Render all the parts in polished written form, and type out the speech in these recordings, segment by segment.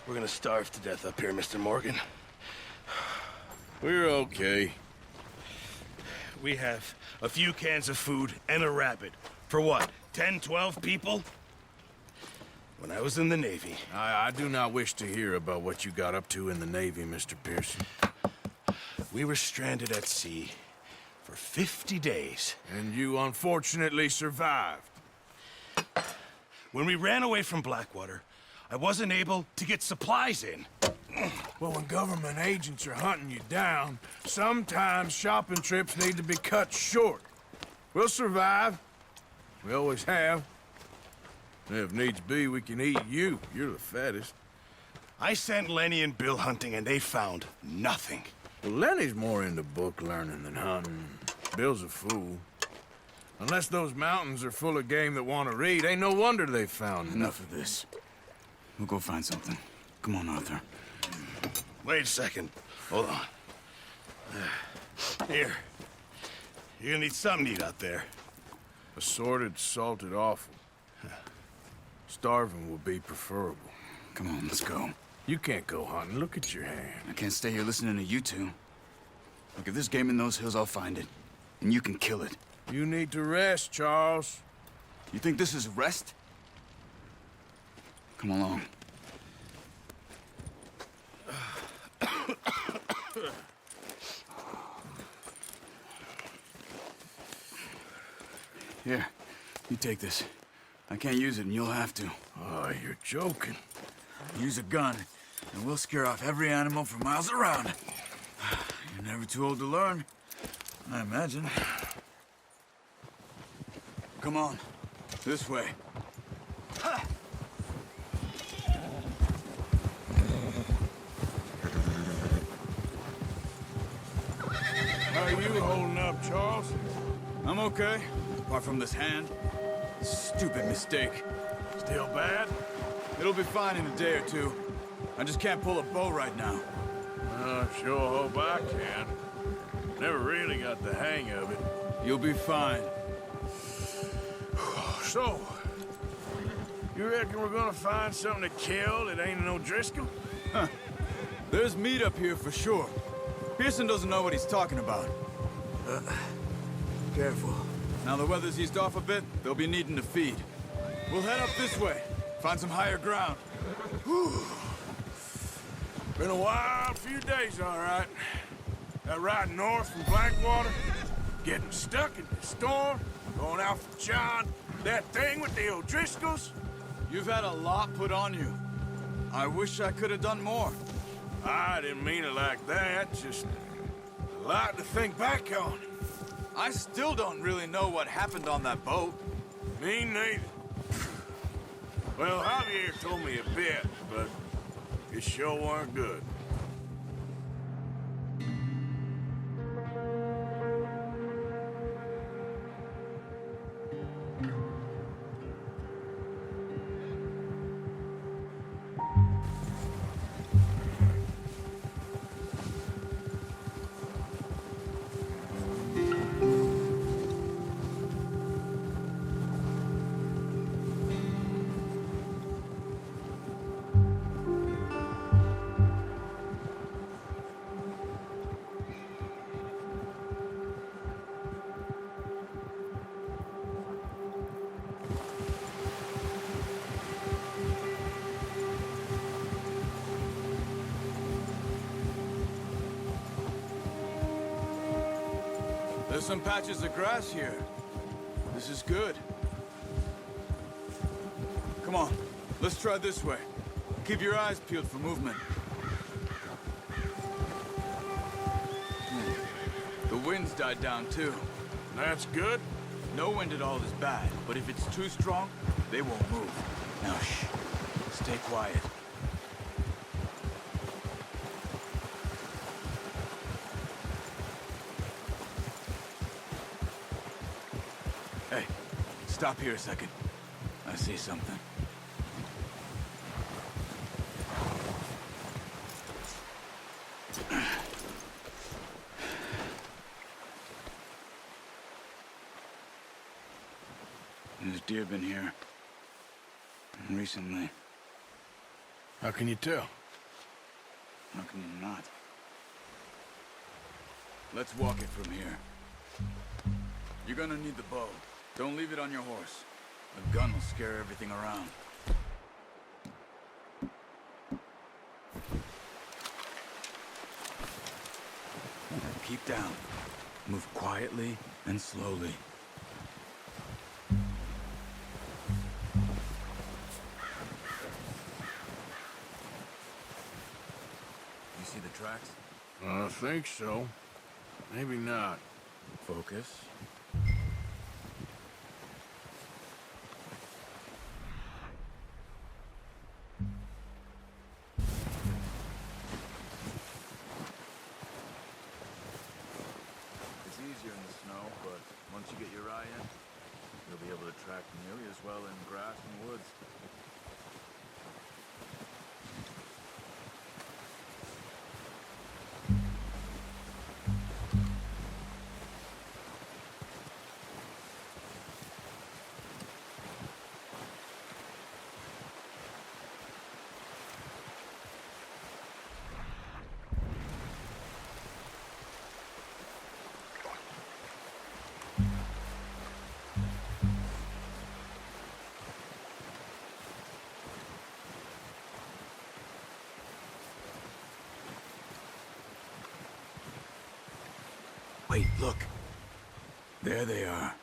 We're gonna starve to death up here, Mr. Morgan. We're okay. We have a few cans of food and a rabbit. For what, 10, 12 people? When I was in the Navy... I do not wish to hear about what you got up to in the Navy, Mr. Pearson. We were stranded at sea for 50 days. And you unfortunately survived. When we ran away from Blackwater, I wasn't able to get supplies in. Well, when government agents are hunting you down, sometimes shopping trips need to be cut short. We'll survive. We always have. If needs be, we can eat you. You're the fattest. I sent Lenny and Bill hunting, and they found nothing. Well, Lenny's more into book learning than hunting. Bill's a fool. Unless those mountains are full of game that want to read, ain't no wonder they found Enough of this. We'll go find something. Come on, Arthur. Wait a second. Hold on. Here. You're gonna need something to eat out there. Assorted, salted offal. Starving would be preferable. Come on, let's go. You can't go hunting. Look at your hand. I can't stay here listening to you two. Look, if there's game in those hills, I'll find it. And you can kill it. You need to rest, Charles. You think this is rest? Come along. Here, you take this. I can't use it, and you'll have to. Oh, you're joking. Use a gun, and we'll scare off every animal for miles around. You're never too old to learn, I imagine. Come on, this way. How are you holding up, Charles? I'm okay, apart from this hand. Stupid mistake. Still bad? It'll be fine in a day or two. I just can't pull a bow right now. I sure hope I can. Never really got the hang of it. You'll be fine. So, you reckon we're gonna find something to kill that ain't no Driscoll? Huh. There's meat up here for sure. Pearson doesn't know what he's talking about. Careful. Now the weather's eased off a bit, they'll be needing to feed. We'll head up this way, find some higher ground. Whew. Been a wild few days, all right. That ride north from Blackwater, getting stuck in the storm, going out for John, that thing with the O'Driscolls. You've had a lot put on you. I wish I could have done more. I didn't mean it like that, just a lot to think back on. I still don't really know what happened on that boat. Me neither. Well, Javier told me a bit, but it sure weren't good. There's some patches of grass here. This is good. Come on, let's try this way. Keep your eyes peeled for movement. The wind's died down too. That's good. No wind at all is bad, but if it's too strong, they won't move. Now shh, stay quiet. Hey, stop here a second. I see something. There's deer been here. Recently. How can you tell? How can you not? Let's walk it from here. You're gonna need the bow. Don't leave it on your horse. A gun will scare everything around. Keep down. Move quietly and slowly. You see the tracks? I think so. Maybe not. Focus. It's easier in the snow, but once you get your eye in, you'll be able to track nearly as well in grass and woods. Wait, look. There they are.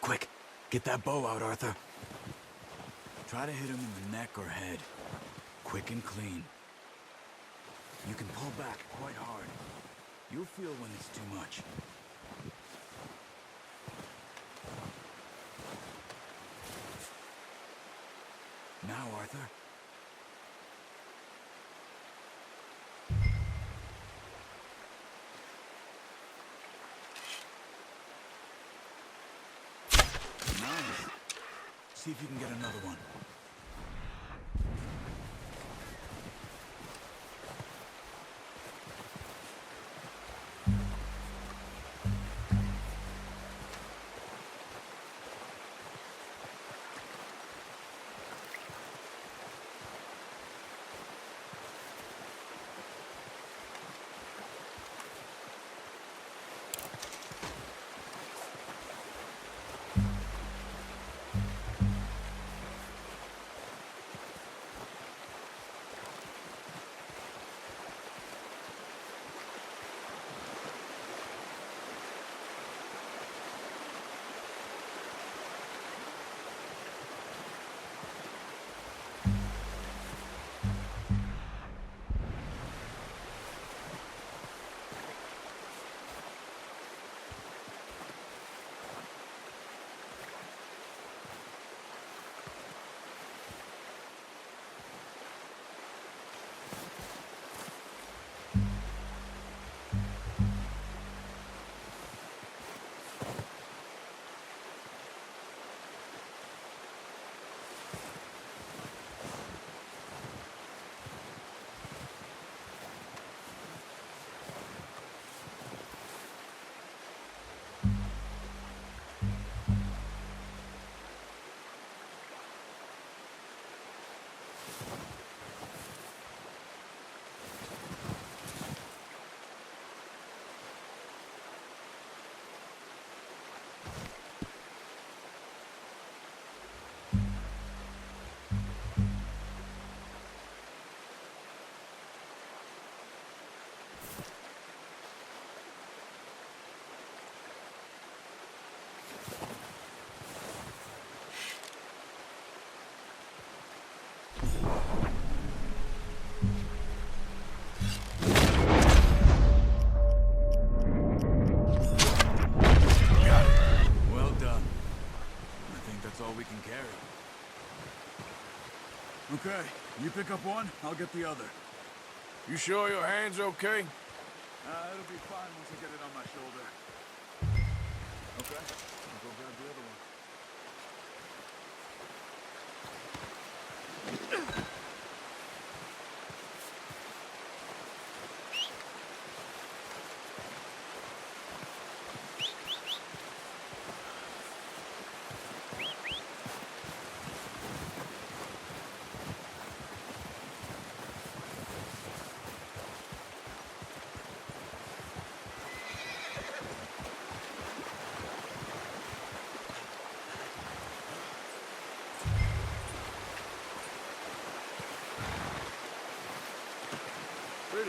Quick, get that bow out, Arthur. Try to hit him in the neck or head. Quick and clean. You can pull back quite hard. You'll feel when it's too much. Now, Arthur. Nice. See if you can get another one. Okay, you pick up one, I'll get the other. You sure your hand's okay? It'll be fine once I get it on my shoulder. Okay, I'll go grab the other one.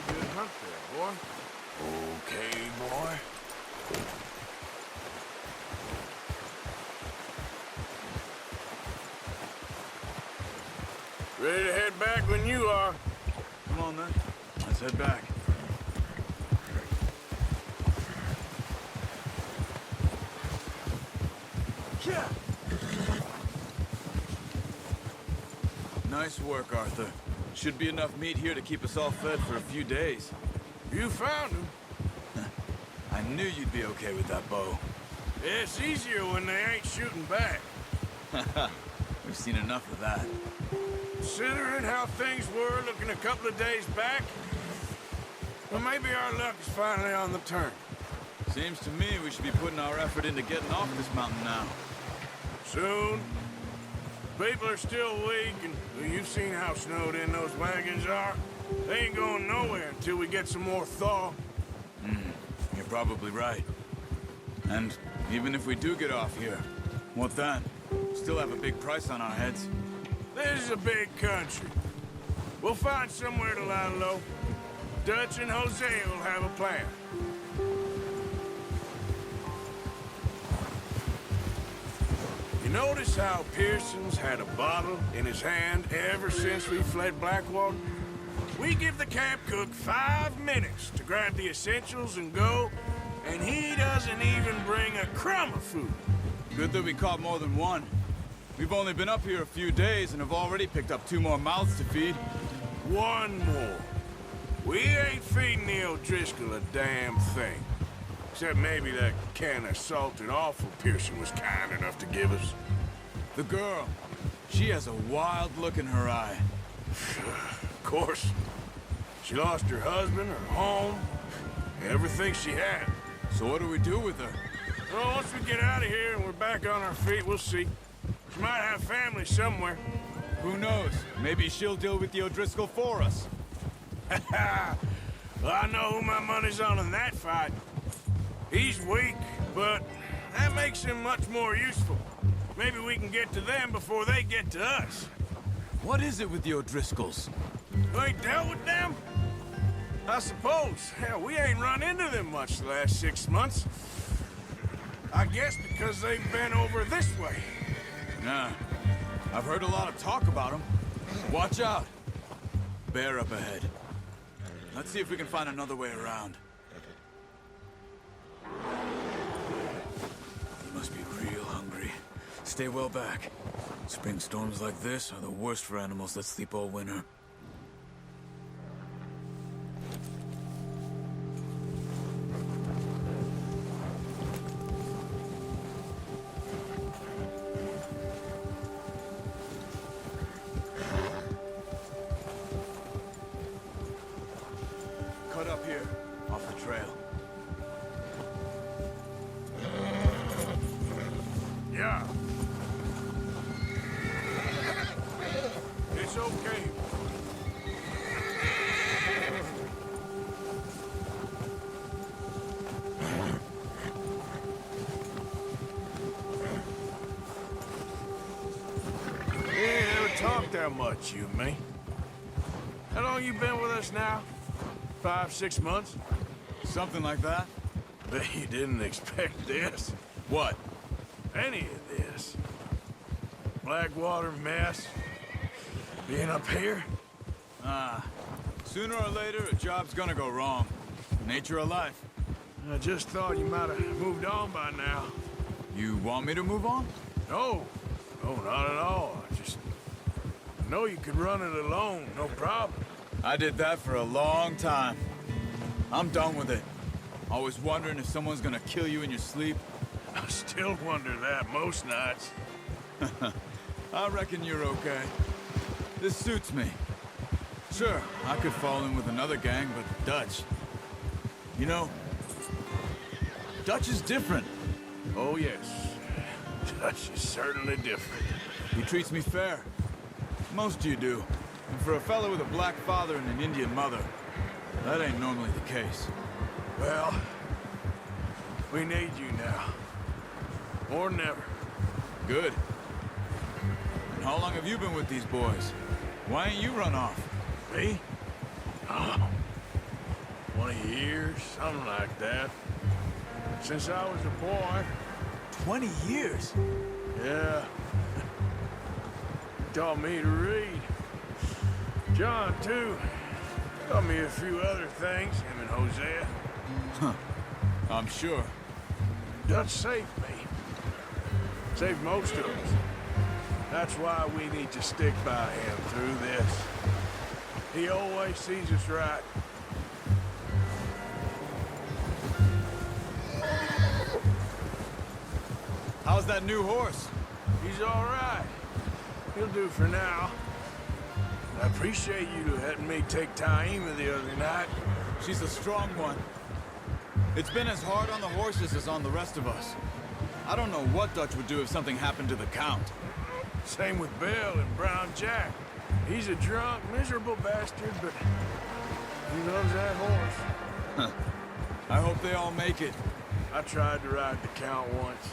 mighty good hunt there, boy. Okay, boy. Ready to head back when you are. Come on, then. Let's head back. Yeah. Nice work, Arthur. Should be enough meat here to keep us all fed for a few days. You found him. I knew you'd be okay with that bow. It's easier when they ain't shooting back. We've seen enough of that. Considering how things were looking a couple of days back, well, maybe our luck is finally on the turn. Seems to me we should be putting our effort into getting off this mountain now. Soon. People are still weak, and well, you've seen how snowed in those wagons are. They ain't going nowhere until we get some more thaw. You're probably right. And even if we do get off here, what then? Still have a big price on our heads. This is a big country. We'll find somewhere to lie low. Dutch and Hosea will have a plan. You notice how Pearson's had a bottle in his hand ever since we fled Blackwater? We give the camp cook 5 minutes to grab the essentials and go, and he doesn't even bring a crumb of food. Good that we caught more than one. We've only been up here a few days and have already picked up 2 more mouths to feed. 1 more. We ain't feeding the O'Driscoll a damn thing. Except maybe that can of salted offal Pearson was kind enough to give us. The girl, she has a wild look in her eye. Of course. She lost her husband, her home, everything she had. So what do we do with her? Well, once we get out of here and we're back on our feet, we'll see. She might have family somewhere. Who knows? Maybe she'll deal with the O'Driscoll for us. Well, I know who my money's on in that fight. He's weak, but that makes him much more useful. Maybe we can get to them before they get to us. What is it with the O'Driscolls? You ain't dealt with them? I suppose. Hell, we ain't run into them much the last 6 months. I guess because they've been over this way. Nah. I've heard a lot of talk about them. Watch out. Bear up ahead. Let's see if we can find another way around. You must be real hungry. Stay well back. Spring storms like this are the worst for animals that sleep all winter. Cut up here, off the trail. Yeah. It's okay. We ain't ever talked that much, you and me. How long you been with us now? 5, 6 months? Something like that? Bet you didn't expect this. What? Any of this. Blackwater mess. Being up here. Sooner or later, a job's gonna go wrong. Nature of life. I just thought you might have moved on by now. You want me to move on? No. No, not at all. I know you could run it alone, no problem. I did that for a long time. I'm done with it. Always wondering if someone's gonna kill you in your sleep. I still wonder that most nights. I reckon you're okay. This suits me. Sure, I could fall in with another gang, but Dutch... You know, Dutch is different. Oh, yes. Dutch is certainly different. He treats me fair. Most you do. And for a fellow with a black father and an Indian mother, that ain't normally the case. Well, we need you now. More than ever. Good. And how long have you been with these boys? Why ain't you run off? Me? Oh, 20 years, something like that. Since I was a boy. 20 years? Yeah. Taught me to read. John, too. Taught me a few other things, him and Hosea. Huh. I'm sure. Dutch saved me. Saved most of us. That's why we need to stick by him through this. He always sees us right. How's that new horse? He's all right. He'll do for now. I appreciate you letting me take Taima the other night. She's a strong one. It's been as hard on the horses as on the rest of us. I don't know what Dutch would do if something happened to the Count. Same with Bill and Brown Jack. He's a drunk, miserable bastard, but he loves that horse. I hope they all make it. I tried to ride the Count once.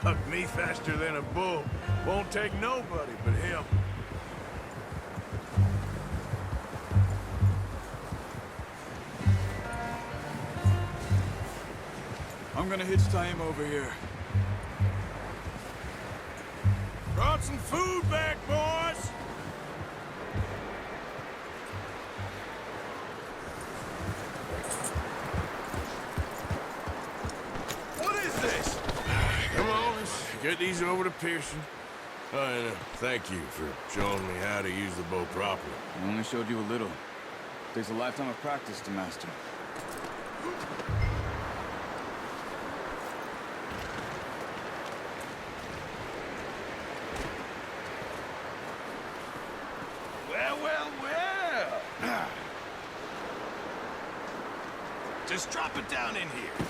Bucked me faster than a bull. Won't take nobody but him. I'm gonna hitch Taima over here. Brought some food back, boys! What is this? Come on, let's get these over to Pearson. And thank you for showing me how to use the bow properly. I only showed you a little. Takes a lifetime of practice to master. Well. Just drop it down in here.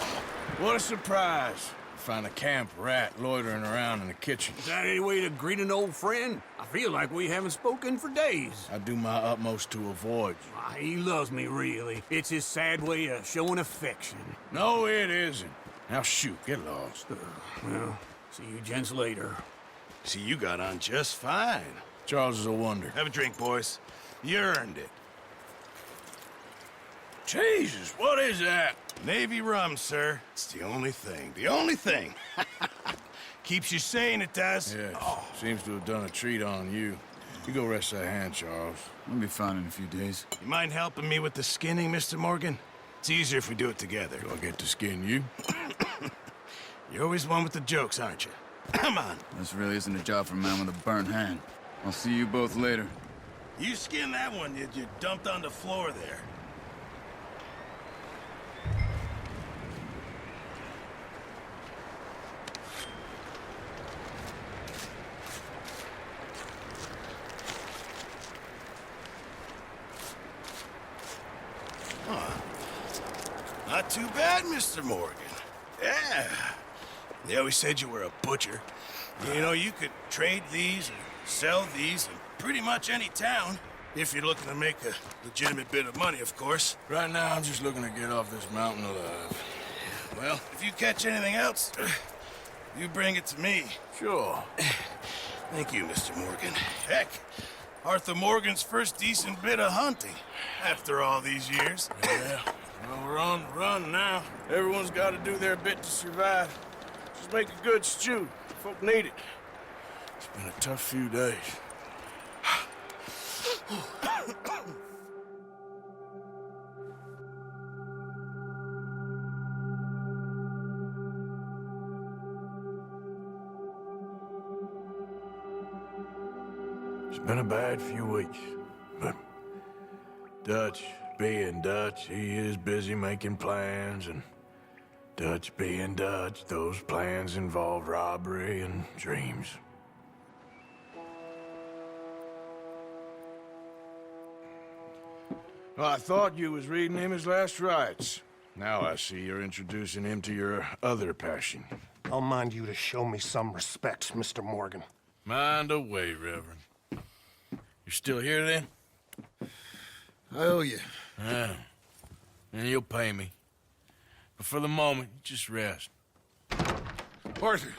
What a surprise. Find a camp rat loitering around in the kitchen. Is that any way to greet an old friend? I feel like we haven't spoken for days. I do my utmost to avoid you. He loves me, really. It's his sad way of showing affection. No, it isn't. Now shoot, get lost. Well, see you gents later. See, you got on just fine. Charles is a wonder. Have a drink, boys. You earned it. Jesus, what is that? Navy rum, sir. It's the only thing. The only thing. Keeps you sane, it does. Yes, seems to have done a treat on you. You go rest that hand, Charles. I'll be fine in a few days. You mind helping me with the skinning, Mr. Morgan? It's easier if we do it together. Do I get to skin you? You're always one with the jokes, aren't you? Come on. This really isn't a job for a man with a burnt hand. I'll see you both later. You skinned that one you dumped on the floor there. Not too bad, Mr. Morgan. Yeah. They always said you were a butcher. You know, you could trade these or sell these in pretty much any town. If you're looking to make a legitimate bit of money, of course. Right now, I'm just looking to get off this mountain alive. Well, if you catch anything else, you bring it to me. Sure. Thank you, Mr. Morgan. Heck, Arthur Morgan's first decent bit of hunting after all these years. Yeah. Well, we're on the run now. Everyone's got to do their bit to survive. Just make a good stew. Folk need it. It's been a tough few days. It's been a bad few weeks, but Dutch being Dutch, he is busy making plans, and Dutch being Dutch, those plans involve robbery and dreams. Well, I thought you was reading him his last rites. Now I see you're introducing him to your other passion. I'll mind you to show me some respect, Mr. Morgan. Mind away, Reverend. You're still here, then? I owe you. Yeah. And you'll pay me. But for the moment, just rest. Arthur!